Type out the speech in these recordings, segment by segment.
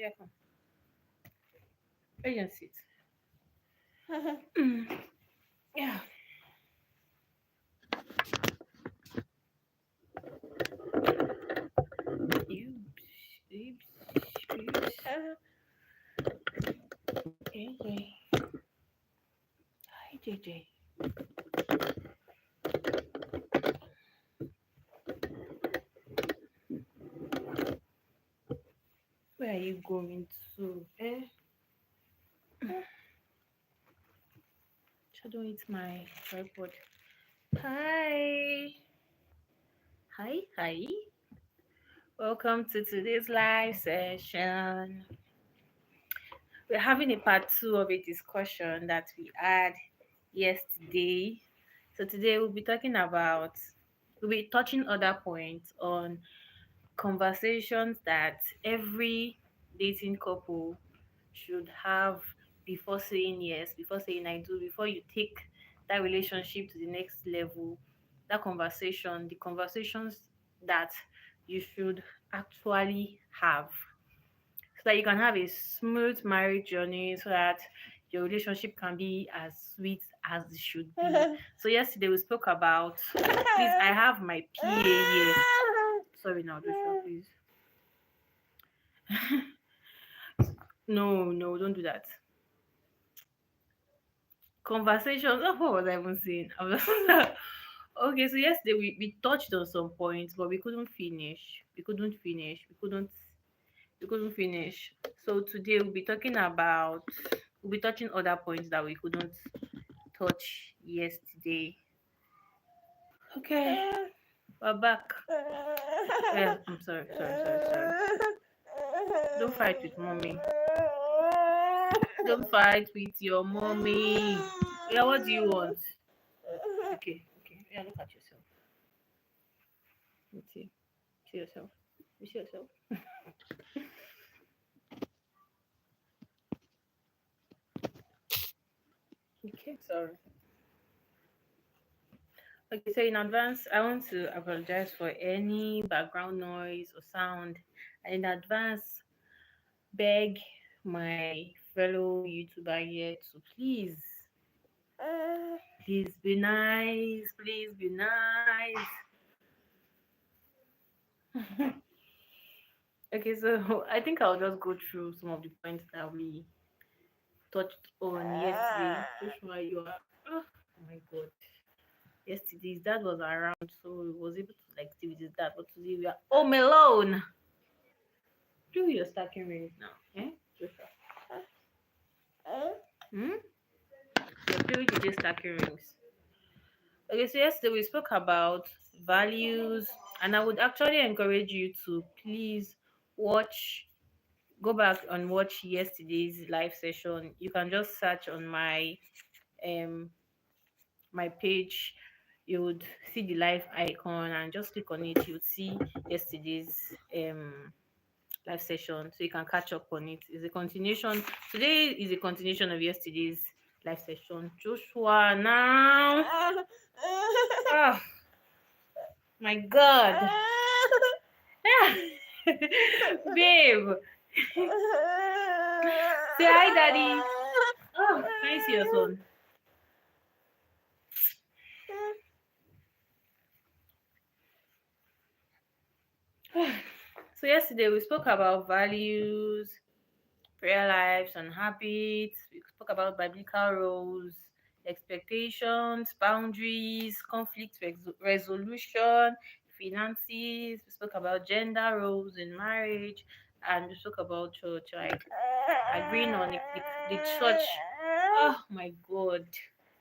Yeah, come. You can sit. Yeah. Oops. Oops. Oops. JJ. Hi, JJ. Where are you going to? Shadow eat my tripod. Hi. Hi. Hi. Welcome to today's live session. We're having a part two of a discussion that we had yesterday. So today we'll be touching other points on conversations that every dating couple should have before saying yes, before saying I do, before you take that relationship to the next level. That conversation, the conversations that you should actually have so that you can have a smooth marriage journey so that your relationship can be as sweet as it should be. So yesterday we spoke about please I have my PA here. Sorry now, Joshua, please. No, don't do that. Conversations. Oh, what was I even saying? I was okay, so yesterday we touched on some points, but we couldn't finish. We couldn't finish. So today we'll be touching other points that we couldn't touch yesterday. Okay, we're back. Yeah, I'm sorry. Don't fight with mommy. Don't fight with your mommy. Yeah, what do you want? Okay. Yeah, look at yourself. Let's see. See yourself. You see yourself? Okay, sorry. Okay, so in advance, I want to apologize for any background noise or sound. And in advance, beg my fellow YouTuber here to please be nice. Please be nice. Okay, so I think I'll just go through some of the points that we touched on yesterday. Joshua, you are. Oh my god. Yesterday, his dad was around, so he was able to like stay with his dad. But today, we are home alone. Do your stacking rings now, eh, Joshua? Hmm? You're playing with your stacking rings. Okay, so yesterday we spoke about values, and I would actually encourage you to please watch go back and watch yesterday's live session. You can just search on um my page. You would see the live icon and just click on it. You would see yesterday's live session, so you can catch up on it. It's a continuation. Today is a continuation of yesterday's live session. Joshua, now. Oh my God. Babe. Say hi, Daddy. Oh, can you see your son? So yesterday we spoke about values, prayer lives and habits. We spoke about biblical roles, expectations, boundaries, resolution, finances. We spoke about gender roles in marriage, and we spoke about church, like agreeing on the church. Oh my God.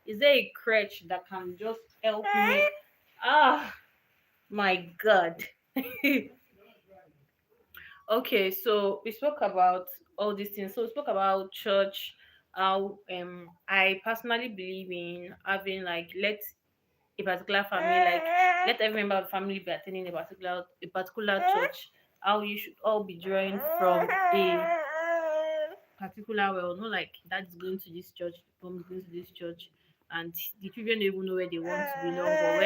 Is there a crutch that can just help me? Ah, my God. Okay, so we spoke about all these things. So we spoke about church, how I personally believe in having like let a particular family, like let every member of the family be attending a particular church. How you should all be drawing from a particular well, not like dad is going to this church, mom is going to this church, and the children don't even know where they want to belong or who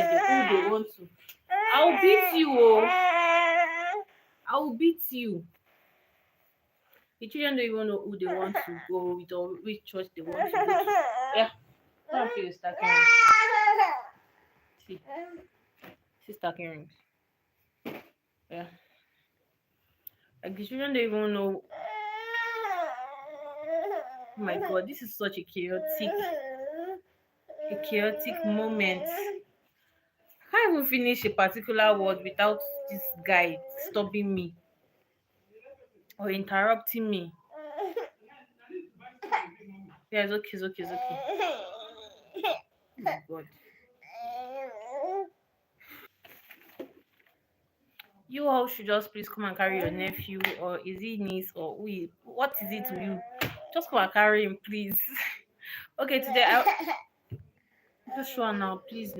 they want to. I'll beat you, oh! I will beat you. The children don't even know who they want to go with or which church they want to go to. Yeah, I feel stacking rings. See, she's stacking rings. Yeah, like the children don't even know. Oh my god, this is such a chaotic moment. I can't even finish a particular word without this guy stopping me or interrupting me. Yeah, it's okay. Oh my god. You all should just please come and carry your nephew, or is he niece, or what is it to you? Just come and carry him, please. Okay, today Joshua now, please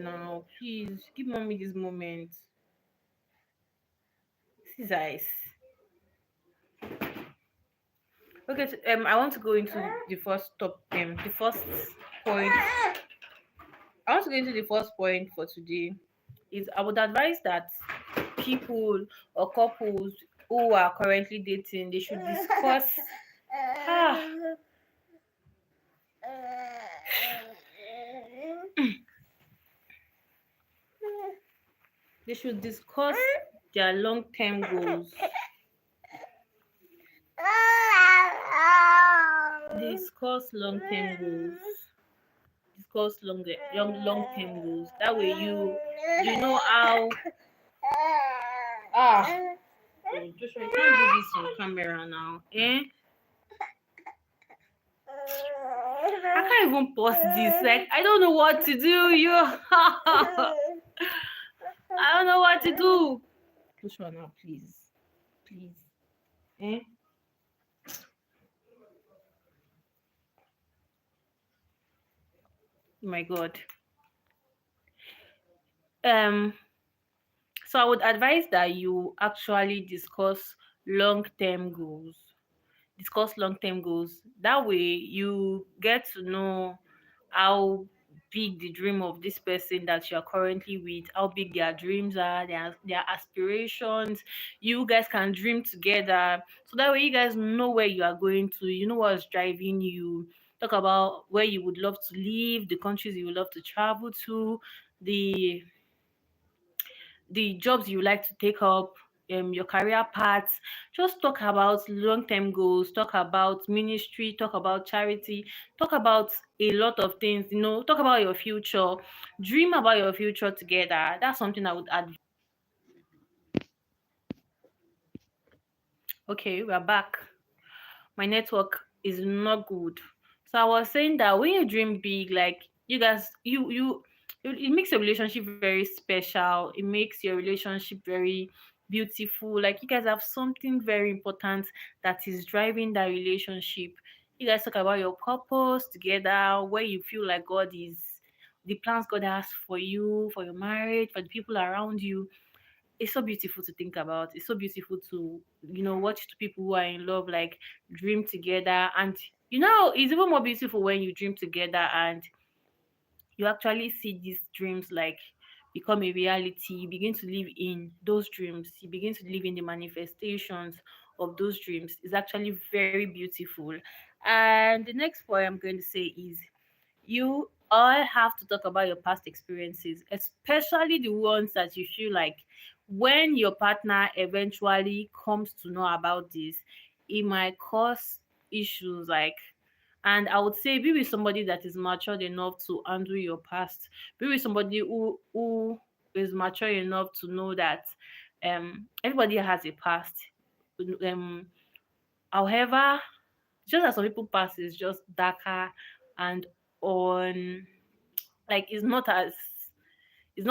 give mommy this moment. This is ice. Okay, I want to go into the first the first point. I want to go into the first point for today. Is I would advise that people or couples who are currently dating, they should discuss. Ah, they should discuss their long-term goals. Discuss long-term goals. Discuss long-term goals. That way you know how. Ah, oh, Joshua, you can't do this on camera now, eh? I can't even post this. Like I don't know what to do. I don't know what to do. Joshua, now, please, eh? Oh my God. Um. So I would advise that you actually long-term goals. Discuss long-term goals. That way you get to know how big the dream of this person that you're currently with, how big their dreams are, their aspirations. You guys can dream together. So that way you guys know where you are going to, you know what's driving you. Talk about where you would love to live, the countries you would love to travel to, the jobs you like to take up, your career paths. Just talk about long term goals, talk about ministry, talk about charity, talk about a lot of things, talk about your future, dream about your future together. That's something I would add. Okay, we're back. My network is not good. So I was saying that when you dream big, like you guys, it makes your relationship very special. It makes your relationship very beautiful. Like you guys have something very important that is driving that relationship. You guys talk about your purpose together, where you feel like God is, the plans God has for you, for your marriage, for the people around you. It's so beautiful to think about. It's so beautiful to, watch two people who are in love like dream together. And it's even more beautiful when you dream together and you actually see these dreams like become a reality. You begin to live in those dreams. You begin to live in the manifestations of those dreams. It's actually very beautiful. And the next point I'm going to say is you all have to talk about your past experiences, especially the ones that you feel like when your partner eventually comes to know about this, it might cause issues like. And I would say be with somebody that is matured enough to handle your past. Be with somebody who is mature enough to know that everybody has a past. Um However, just as some people past is just darker and on, like it's not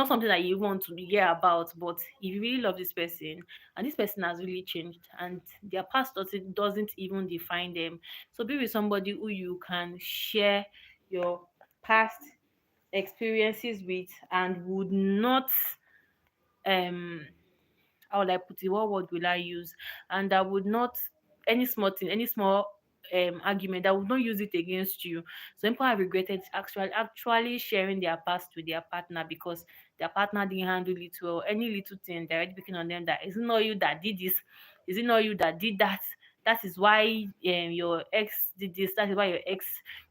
something that you want to hear about. But if you really love this person and this person has really changed and their past doesn't even define them, so be with somebody who you can share your past experiences with and would not um how would I put it? What word will I use? And that would not any small thing, any small argument that would not use it against you. Some people have regretted actually sharing their past with their partner because their partner didn't handle it well. Any little thing they're already picking on them that is it not you that did this? Is it not you that did that? that is why your ex did this, that is why your ex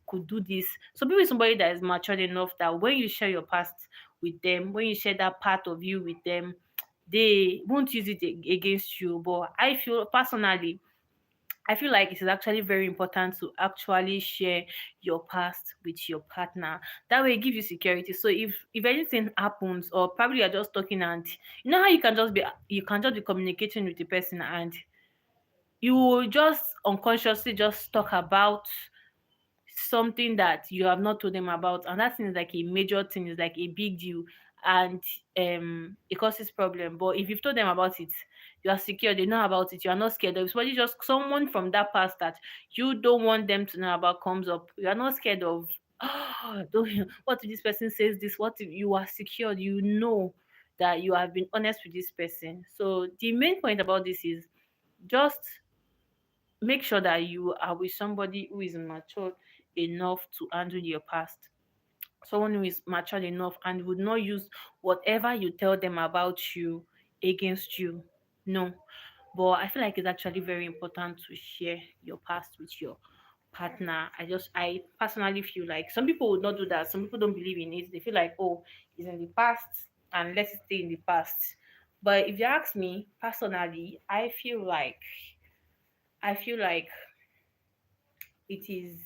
could do this. So be with somebody that is matured enough that when you share your past with them, when you share that part of you with them, they won't use it against you. But I feel like it is actually very important to actually share your past with your partner. That way, it gives you security. So if anything happens, or probably you're just talking, and you know how you can just be communicating with the person, and you will just unconsciously just talk about something that you have not told them about, and that thing is like a major thing, is like a big deal, and it causes problem. But if you've told them about it, you are secure, they know about it, you are not scared of somebody, just someone from that past that you don't want them to know about comes up, you are not scared of don't what if this person says this, what if you are secured, you know that you have been honest with this person. So the main point about this is just make sure that you are with somebody who is mature enough to handle your past, someone who is mature enough and would not use whatever you tell them about you against you. No. But I feel like it's actually very important to share your past with your partner. I personally feel like some people would not do that. Some people don't believe in it. They feel like, oh, it's in the past and let it stay in the past. But if you ask me personally, I feel like it is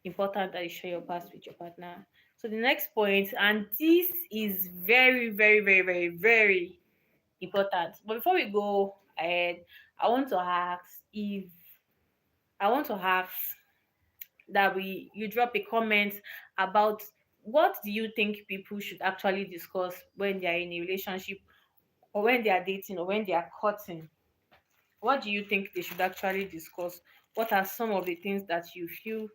important that you share your past with your partner. So the next point, and this is very, very, very, very, very important. But before we go ahead, I want to ask if I want to ask that we you drop a comment about what do you think people should actually discuss when they are in a relationship, or when they are dating, or when they are courting. What do you think they should actually discuss? What are some of the things that you feel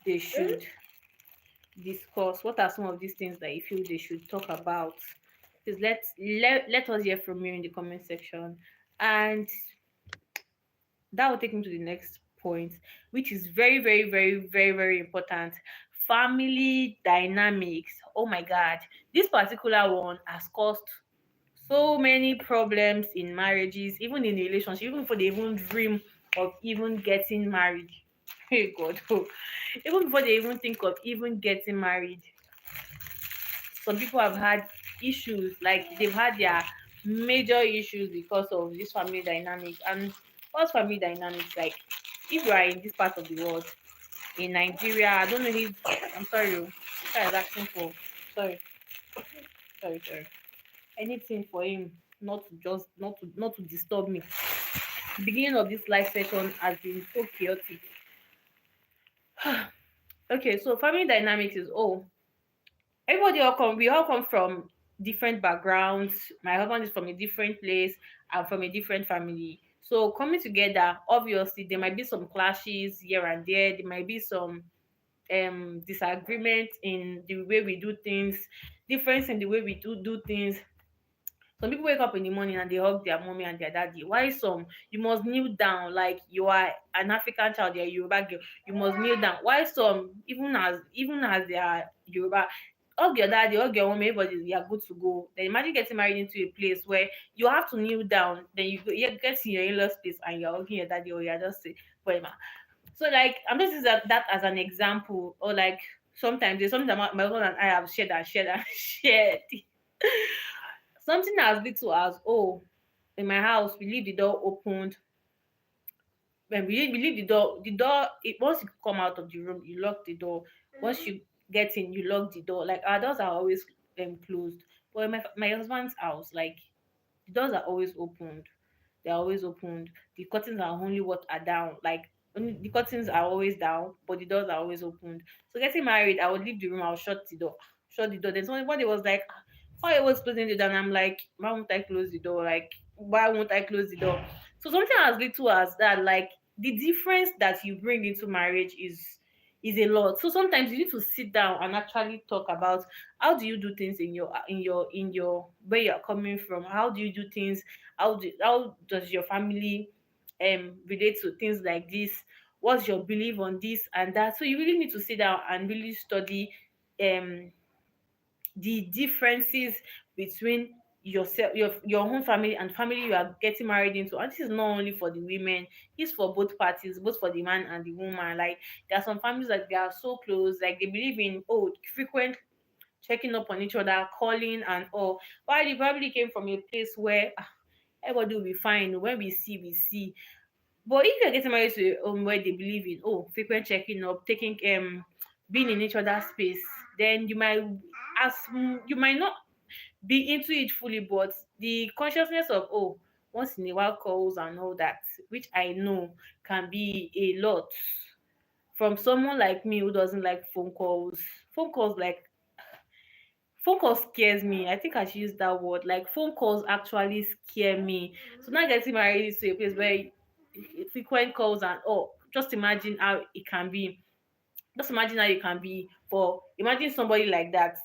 they should discuss? What are some of these things that you feel they should talk about? Please let us hear from you in the comment section. And that will take me to the next point, which is very, very, very, very, very important. Family dynamics. Oh my god. This particular one has caused so many problems in marriages, even in relationship, even before they even dream of even getting married. Hey God. Even before they even think of even getting married, some people have had issues, like they've had their major issues because of this family dynamic. And what's family dynamics like? If you are in this part of the world, in Nigeria, I don't know if I'm sorry, this guy is asking for sorry, sorry, anything for him, not to disturb me. The beginning of this live session has been so chaotic. Okay, so family dynamics is, oh, we all come from different backgrounds. My husband is from a different place. I'm from a different family. So coming together, obviously there might be some clashes here and there might be some disagreement in the way we do things, difference in the way we do things. Some people wake up in the morning and they hug their mommy and their daddy. Why some you must kneel down, like you are an African child, you're a Yoruba girl, you must kneel down. Why some even as they are Yoruba, hug your daddy, hug your mommy, everybody you are good to go. Then imagine getting married into a place where you have to kneel down, then you get to your in-laws place and you're hugging your daddy, or you're just saying whatever. So like I'm just using that as an example, or like sometimes there's something that my husband and I have shared. Something as little as, oh, in my house we leave the door opened. When we leave the door, once you come out of the room you lock the door. Once you get in you lock the door. Like our doors are always closed. But in my husband's house, like the doors are always opened. They're always opened. The curtains are only what are down. Like only the curtains are always down, but the doors are always opened. So getting married, I would leave the room, I'll shut the door. Shut the door. Then somebody was like, "Ah, why are you always closing the door?" And I'm like, why won't I close the door? Like, why won't I close the door? So something as little as that, like the difference that you bring into marriage is a lot. So sometimes you need to sit down and actually talk about how do you do things in your where you're coming from. How do you do things? How does your family relate to things like this? What's your belief on this and that? So you really need to sit down and really study um the differences between yourself, your own family and family you are getting married into. And this is not only for the women, it's for both parties, both for the man and the woman. Like there are some families that they are so close, like they believe in frequent checking up on each other, calling and all. While you probably came from a place where everybody will be fine. When we see, we see. But if you're getting married to a home where they believe in frequent checking up, taking being in each other's space, then you might not be into it fully, but the consciousness of once in a while calls and all that, which I know can be a lot from someone like me who doesn't like phone calls. Phone calls like phone calls scares me. I think I should use that word. Like phone calls actually scare me. So now getting married to a place where frequent calls and just imagine how it can be. Just imagine how you can be for imagine somebody like that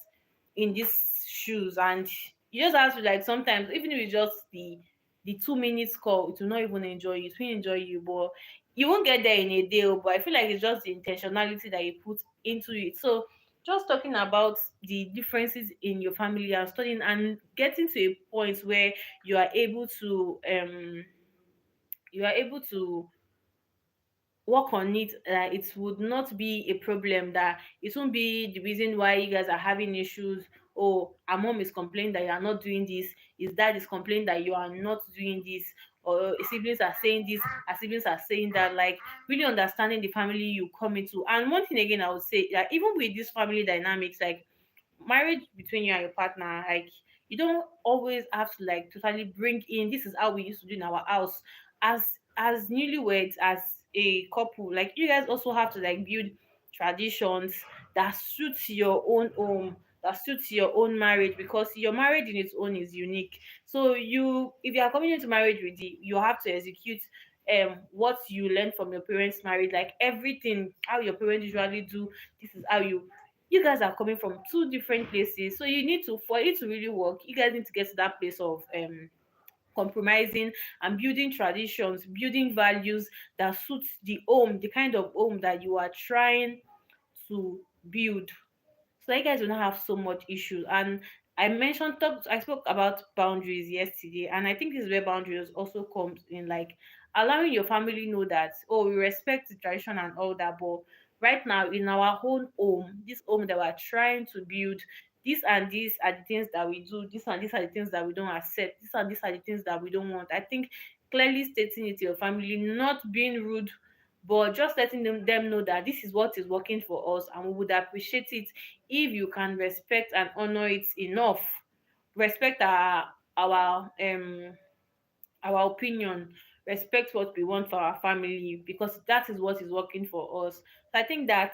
in these shoes, and you just have to, like, sometimes even if it's just the 2 minutes call, it will not even enjoy you, it will enjoy you, but you won't get there in a day. But I feel like it's just the intentionality that you put into it. So just talking about the differences in your family and studying and getting to a point where you are able to you are able to work on it, that it would not be a problem, that it won't be the reason why you guys are having issues. Oh, our mom is complaining that you are not doing this, his dad is complaining that you are not doing this, or his siblings are saying this, our siblings are saying that. Like really understanding the family you come into. And one thing again I would say, that even with this family dynamics, like marriage between you and your partner, like you don't always have to like totally bring in this is how we used to do in our house. As newlyweds, as a couple, like you guys also have to like build traditions that suits your own home, that suits your own marriage, because your marriage in its own is unique. So if you are coming into marriage with you have to execute what you learned from your parents marriage, like everything how your parents usually do. This is how you guys are coming from two different places, so you need to, for it to really work, you guys need to get to that place of compromising and building traditions, building values that suits the home, the kind of home that you are trying to build, so that you guys will not have so much issues. And I spoke about boundaries yesterday, and I think this is where boundaries also comes in, like allowing your family know that, oh, we respect the tradition and all that, but right now in our own home, this home that we're trying to build, these and these are the things that we do, these and these are the things that we don't accept, these and these are the things that we don't want. I think clearly stating it to your family, not being rude, but just letting them know that this is what is working for us, and we would appreciate it if you can respect and honor it enough. Respect our opinion, respect what we want for our family, because that is what is working for us. So I think that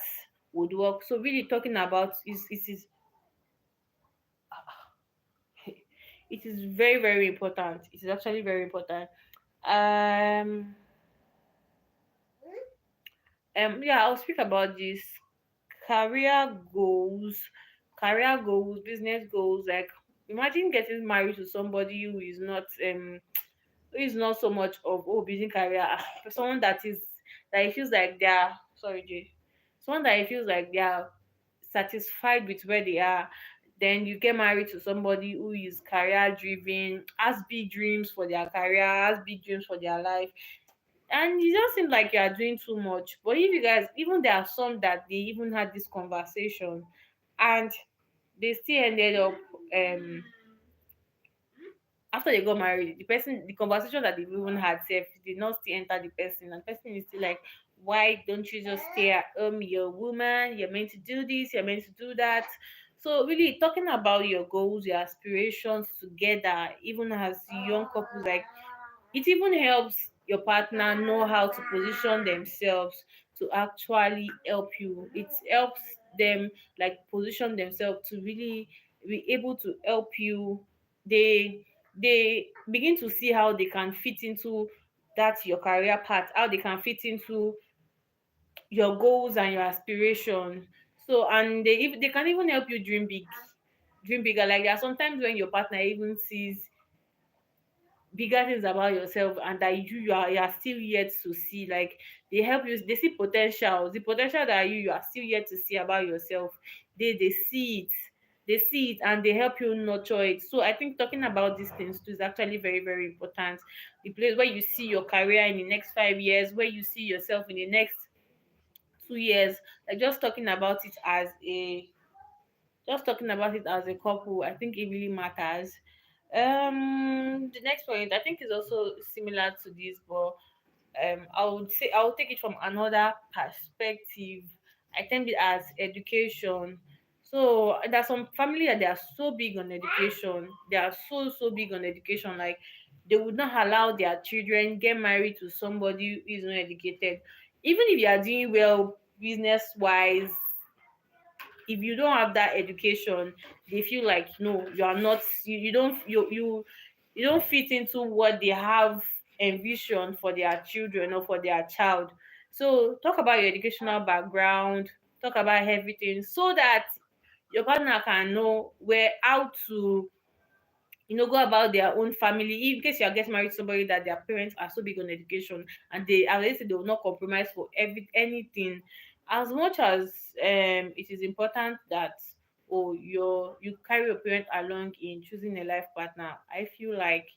would work. So really talking about is it is very, very important. It is actually very important. Um yeah, I'll speak about this career goals, business goals. Like imagine getting married to somebody who is not so much of building career. Someone that it feels like they are sorry, Jay. Someone that it feels like they are satisfied with where they are. Then you get married to somebody who is career driven, has big dreams for their career, has big dreams for their life, and it just seems like you are doing too much. But if you guys, even there are some that they even had this conversation, and they still ended up after they got married, the conversation that they even had self did not still enter the person, and the person is still like, why don't you just stay at home? You're a woman, you're meant to do this, you're meant to do that. So really talking about your goals, your aspirations together, even as young couples, like it even helps your partner know how to position themselves to actually help you. It helps them like position themselves to really be able to help you. They they begin to see how they can fit into that your career path, how they can fit into your goals and your aspiration. So and they can even help you dream bigger. Like there are sometimes when your partner even sees bigger things about yourself, and that you are still yet to see. Like they help you, they see potential, the potential that you are still yet to see about yourself. They see it, they see it and they help you nurture it. So I think talking about these things too is actually very, very important. The place where you see your career in the next 5 years, where you see yourself in the next 2 years, like just talking about it as a couple, I think it really matters. The next point I think is also similar to this, but I would say I would take it from another perspective. I think it as education. So there's some family that they are so big on education. They are so big on education. Like they would not allow their children get married to somebody who is not educated. Even if you are doing well business wise, if you don't have that education, they feel like no, you are not, you don't fit into what they have envisioned for their children or for their child. So talk about your educational background, talk about everything so that your partner can know where how to go about their own family. In case you are getting married to somebody that their parents are so big on education, and they, as I said, they will not compromise for anything. As much as it is important that you carry your parent along in choosing a life partner, I feel like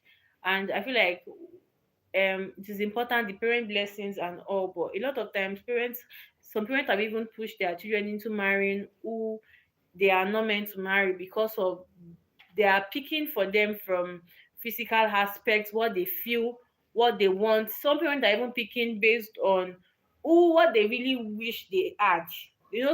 it is important, the parent blessings and all, but a lot of times some parents have even pushed their children into marrying who they are not meant to marry because of they are picking for them from physical aspects, what they feel, what they want. Some parents are even picking based on who what they really wish they had.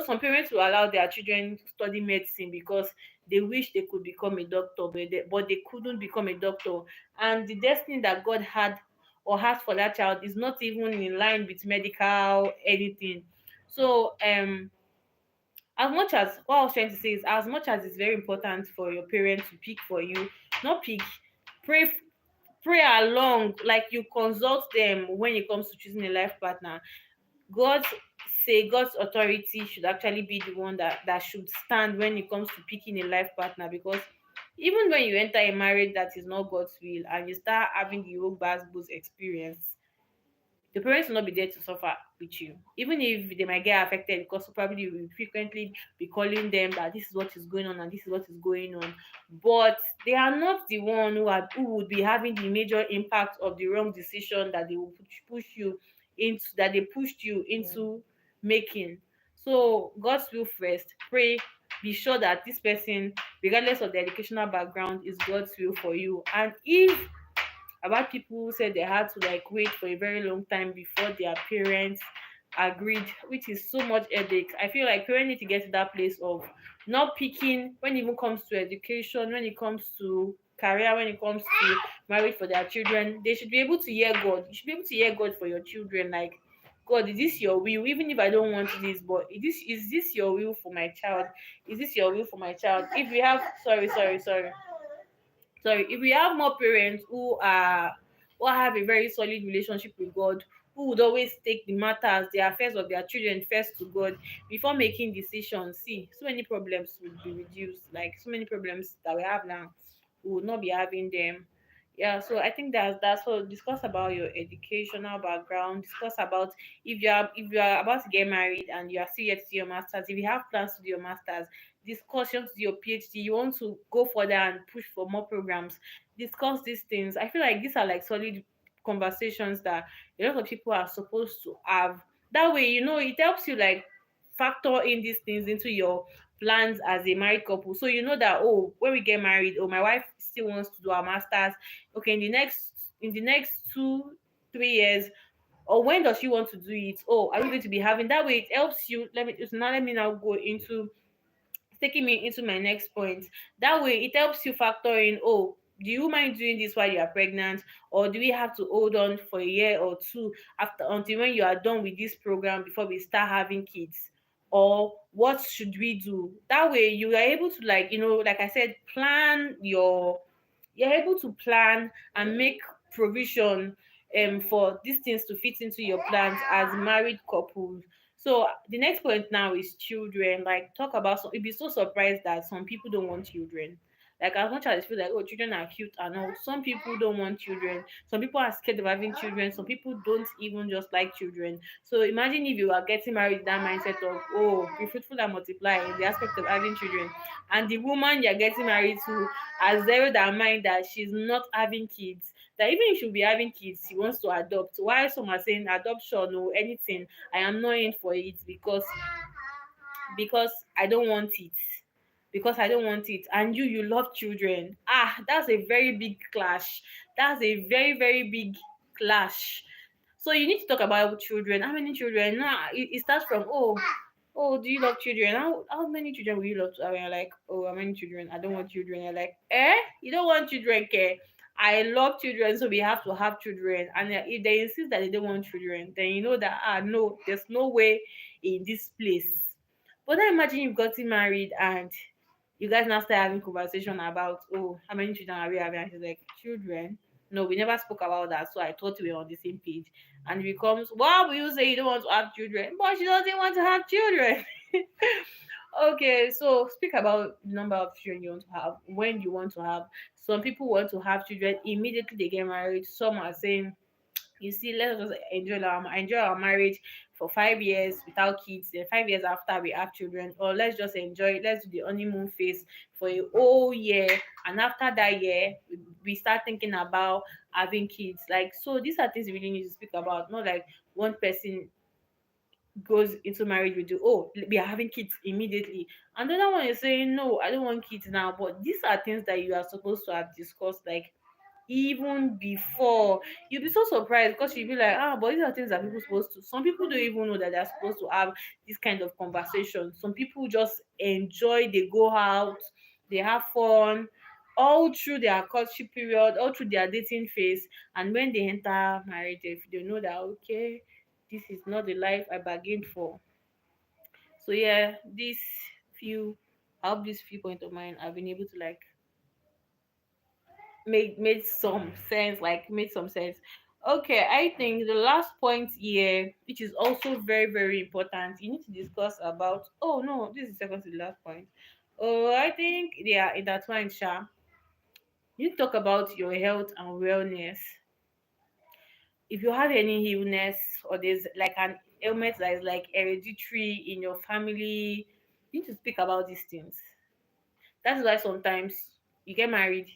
Some parents will allow their children to study medicine because they wish they could become a doctor, but they couldn't become a doctor. And the destiny that God had or has for that child is not even in line with medical anything. So as much as what I was trying to say is, as much as it's very important for your parents to pick for you, not pick, pray pray along, like you consult them when it comes to choosing a life partner. God's authority should actually be the one that should stand when it comes to picking a life partner, because even when you enter a marriage that is not God's will and you start having the whole boost experience, the parents will not be there to suffer with you. Even if they might get affected, because probably you will frequently be calling them that this is what is going on and this is what is going on. But they are not the one who would be having the major impact of the wrong decision that they will push you into, that they pushed you into making. So God's will first. Pray. Be sure that this person, regardless of the educational background, is God's will for you. And if about people who said they had to like wait for a very long time before their parents agreed, which is so much headache. I feel like parents need to get to that place of not picking when it even comes to education, when it comes to career, when it comes to marriage for their children. They should be able to hear God. You should be able to hear God for your children. Like, God, is this your will? Even if I don't want this, but is this your will for my child? Is this your will for my child? If we have sorry, if we have more parents who have a very solid relationship with God, who would always take the matters, the affairs of their children first to God before making decisions, see, so many problems would be reduced. Like so many problems that we have now, we would not be having them. Yeah, so I think that's what discuss about your educational background, discuss about if you are about to get married and you are still yet to do your masters, if you have plans to do your masters, discuss you want to do your PhD, you want to go further and push for more programs, discuss these things. I feel like these are like solid conversations that a lot of people are supposed to have. That way, it helps you like factor in these things into your plans as a married couple. So you know that, oh, when we get married, oh, my wife still wants to do her masters. Okay, in the next 2 3 years, or when does she want to do it? Oh, are we going to be having that way? It helps you. Let me now go into taking me into my next point. That way, it helps you factor in, oh, do you mind doing this while you are pregnant, or do we have to hold on for a year or two after until when you are done with this program before we start having kids? Or what should we do? That way, you are able to, like I said, you're able to plan and make provision for these things to fit into your plans as married couples. So the next point now is children. Like talk about some. You'd be so surprised that some people don't want children. Like as much as I feel like, oh, children are cute and all, some people don't want children. Some people are scared of having children. Some people don't even just like children. So imagine if you are getting married with that mindset of, oh, be fruitful and multiply in the aspect of having children, and the woman you're getting married to has zeroed her mind that she's not having kids. That even if she'll be having kids, she wants to adopt. While some are saying adoption or anything, I am not in for it because I don't want it. Because I don't want it. And you love children. That's a very big clash. That's a very, very big clash. So you need to talk about children. How many children? No, it starts from, oh, do you love children? How many children will you love to have? And you're like, oh, how many children? I don't want children. You're like, you don't want children, care? I love children, so we have to have children. And if they insist that they don't want children, then you know that no, there's no way in this place. But then imagine you've gotten married and you guys now start having conversation about, oh, how many children are we having? And she's like, children? No, we never spoke about that, so I thought we were on the same page. And it becomes, why will you say you don't want to have children? But she doesn't want to have children. Okay, so speak about the number of children you want to have, when you want to have. Some people want to have children immediately they get married. Some are saying, you see, let's just enjoy our marriage for 5 years without kids, then 5 years after we have children, or let's just enjoy, let's do the honeymoon phase for a whole year, and after that year we start thinking about having kids. Like, so these are things we really need to speak about, not like one person goes into marriage with you, oh, we are having kids immediately, and the other one is saying, no, I don't want kids now. But these are things that you are supposed to have discussed, like, even before. You'll be so surprised because you'll be like, but these are things that people supposed to. Some people don't even know that they're supposed to have this kind of conversation. Some people just enjoy, they go out, they have fun all through their courtship period, all through their dating phase, and when they enter marriage, they know that, okay, this is not the life I bargained for. So yeah, these few I hope these few points of mine I've been able to like made some sense, like made some sense. Okay, I think the last point here, which is also very, very important, you need to discuss about, oh no, this is second to the last point. Oh, I think they are intertwined, Sha. You need to talk about your health and wellness. If you have any illness, or there's like an ailment that is like hereditary in your family, you need to speak about these things. That's why sometimes you get married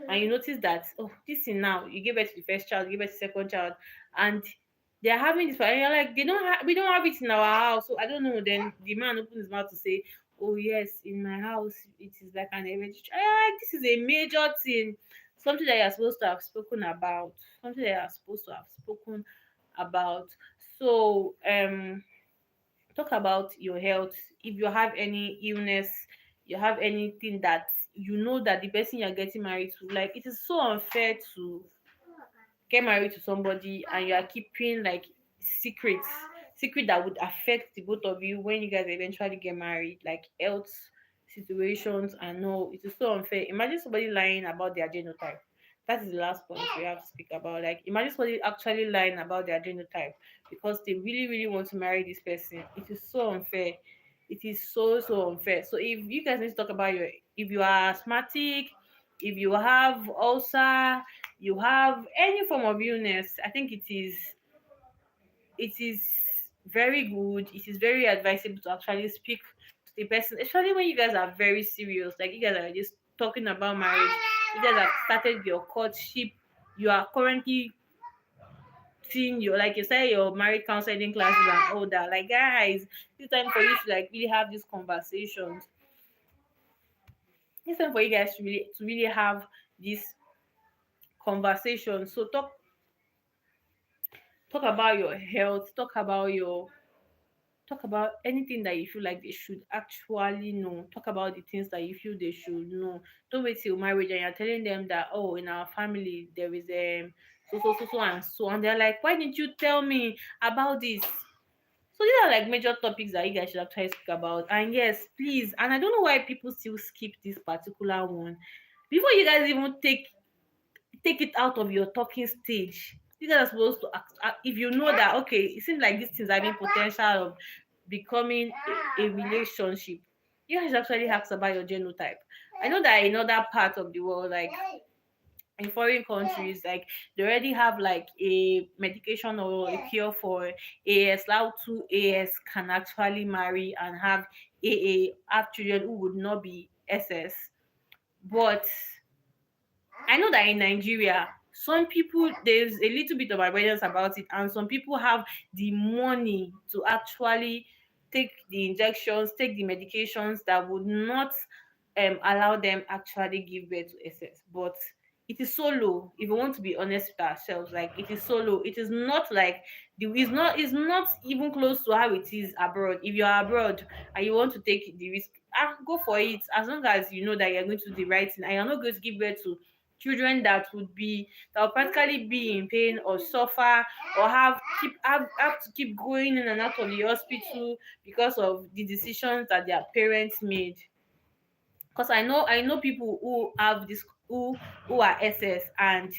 and you notice that, oh, this thing, now you give birth to the first child, you give birth to the second child, and they're having this, and you're like, we don't have it in our house, so I don't know. Then the man opens his mouth to say, oh yes, in my house it is like an hereditary. This is a major thing, something that you're supposed to have spoken about, something that you're supposed to have spoken about. So talk about your health. If you have any illness, you have anything that you know that the person you're getting married to, like, it is so unfair to get married to somebody and you are keeping like secrets, secret that would affect the both of you when you guys eventually get married, like health situations. And no, it is so unfair. Imagine somebody lying about their genotype. That is the last point we have to speak about. Like, imagine somebody actually lying about their genotype because they really, really want to marry this person. It is so unfair. It is so, so unfair. So if you guys need to talk about your, if you are asthmatic, if you have ulcer, you have any form of illness, I think it is very good. It is very advisable to actually speak to the person, especially when you guys are very serious. Like, you guys are just talking about marriage. You guys have started your courtship. You are currently seeing your, like you say, your marriage counseling classes and all that. Like, guys, it's time for you to like really have these conversations. It's time for you guys to really have this conversation. So talk about your health, talk about anything that you feel like they should actually know. Talk about the things that you feel they should know. Don't wait till marriage and you're telling them that, oh, in our family there is so and so, and they're like, why didn't you tell me about this? So these are like major topics that you guys should actually speak about. And yes, please, and I don't know why people still skip this particular one. Before you guys even take it out of your talking stage, you guys are supposed to if you know that, okay, it seems like this thing's having potential of becoming a relationship, you guys should actually ask about your genotype. I know that in other parts of the world, like in foreign countries, like they already have like a medication or a cure for AS. Now 2 AS can actually marry and have have children who would not be SS. But I know that in Nigeria, some people, there's a little bit of awareness about it, and some people have the money to actually take the injections, take the medications that would not allow them actually give birth to SS. But it is so low. If we want to be honest with ourselves, like it is so low. It is not like it's not even close to how it is abroad. If you're abroad and you want to take the risk, go for it. As long as you know that you're going to do the right thing and you're not going to give birth to children that will practically be in pain or suffer or have to keep going in and out of the hospital because of the decisions that their parents made. Because I know people who have this who are SS, and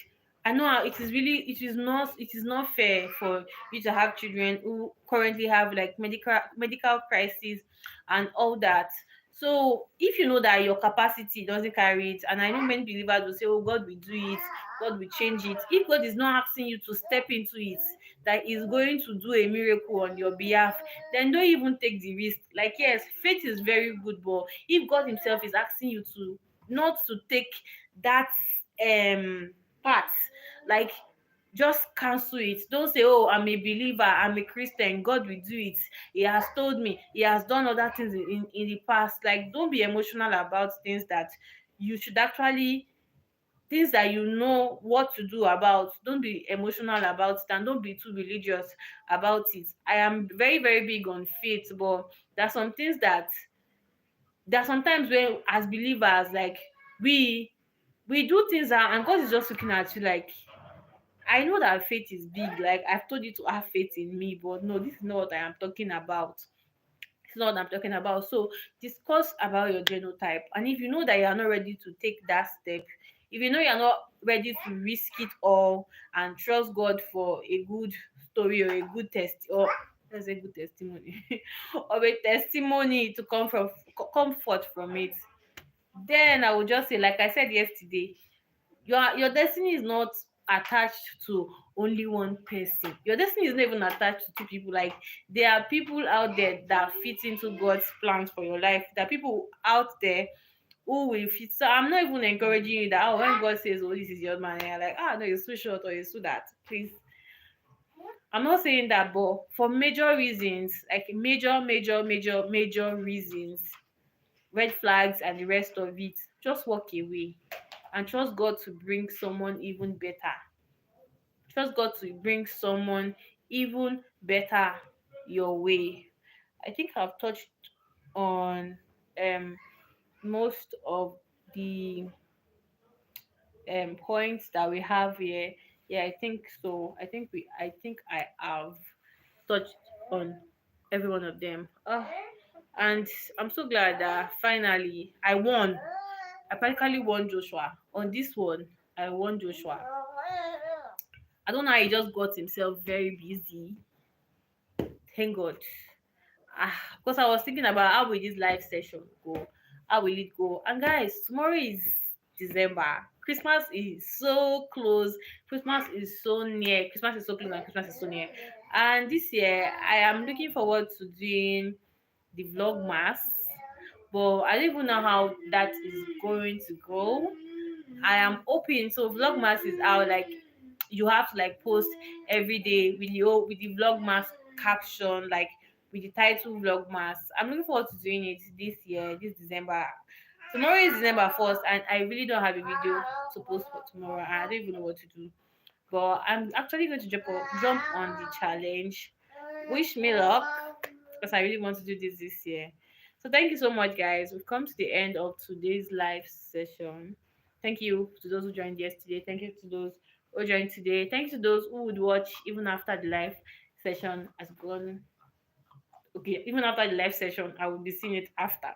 I know how it is not fair for you to have children who currently have like medical crisis and all that. So if you know that your capacity doesn't carry it, and I know many believers will say, oh, God will do it, God will change it. If God is not asking you to step into it, that is going to do a miracle on your behalf, then don't even take the risk. Like, yes, faith is very good, but if God himself is asking you to not to take that part, like, just cancel it. Don't say, oh, I'm a believer, I'm a Christian, God will do it, he has told me, he has done other things in the past. Like, don't be emotional about things that you should actually, things that you know what to do about. Don't be emotional about it, and don't be too religious about it. I am very, very big on faith, but there are some things that there are sometimes when, as believers, like, we do things and God is just looking at you like, I know that faith is big, like I've told you to have faith in me, but no, this is not what I am talking about. It's not what I'm talking about. So discuss about your genotype. And if you know that you are not ready to take that step, if you know you're not ready to risk it all and trust God for a good story or a good test, or let's say good testimony, or a testimony to comfort from it, then I would just say, like I said yesterday, your destiny is not attached to only one person. Your destiny is not even attached to two people. Like, there are people out there that fit into God's plans for your life. There are people out there who will fit. So I'm not even encouraging you that, oh, when God says, oh, this is your man, and you're like, no, you're too short or you're too that, please. I'm not saying that, but for major reasons, like major reasons, red flags and the rest of it, just walk away and trust God to bring someone even better. Trust God to bring someone even better your way. I think I've touched on um most of the points that we have here. Yeah, I think so. I think I have touched on every one of them. And I'm so glad that finally I won. I practically won Joshua. On this one, I won Joshua. I don't know how he just got himself very busy. Thank God. Because I was thinking about how will this live session go? How will it go? And guys, tomorrow is December. Christmas is so close. Christmas is so near. Christmas is so close and Christmas is so near. And this year, I am looking forward to doing the vlogmas, but I don't even know how that is going to go. I am hoping so. Vlogmas is how, like, you have to like post every day with the vlogmas caption, like with the title vlogmas. I'm looking forward to doing it this year, this December. Tomorrow is December 1st, and I really don't have a video to post for tomorrow. I don't even know what to do. But I'm actually going to jump on the challenge. Wish me luck, because I really want to do this year. So thank you so much, guys. We've come to the end of today's live session. Thank you to those who joined yesterday. Thank you to those who joined today. Thank you to those who would watch even after the live session has gone. Okay, even after the live session, I will be seeing it after.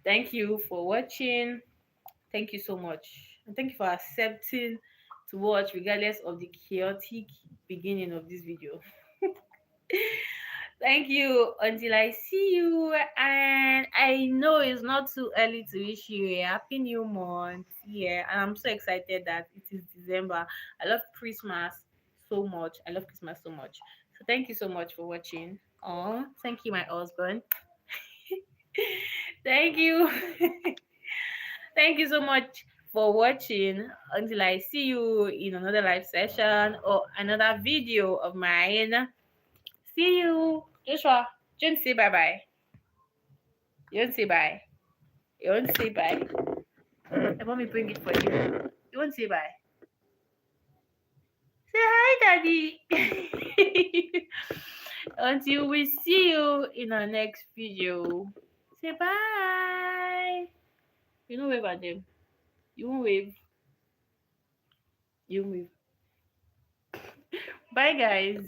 Thank you for watching. Thank you so much. And thank you for accepting to watch regardless of the chaotic beginning of this video. Thank you. Until I see you. And I know it's not too early to wish you a happy new month. Yeah. And I'm so excited that it is December. I love Christmas so much. I love Christmas so much. So thank you so much for watching. Oh, thank you, my husband. Thank you. Thank you so much for watching. Until I see you in another live session or another video of mine. See you. Joshua, don't say bye bye. You don't say bye. You won't say bye. Let me bring it for you. You won't say bye. Say hi, daddy. Until we see you in our next video. Say bye. You don't wave at them. You won't wave. You won't wave. Bye, guys.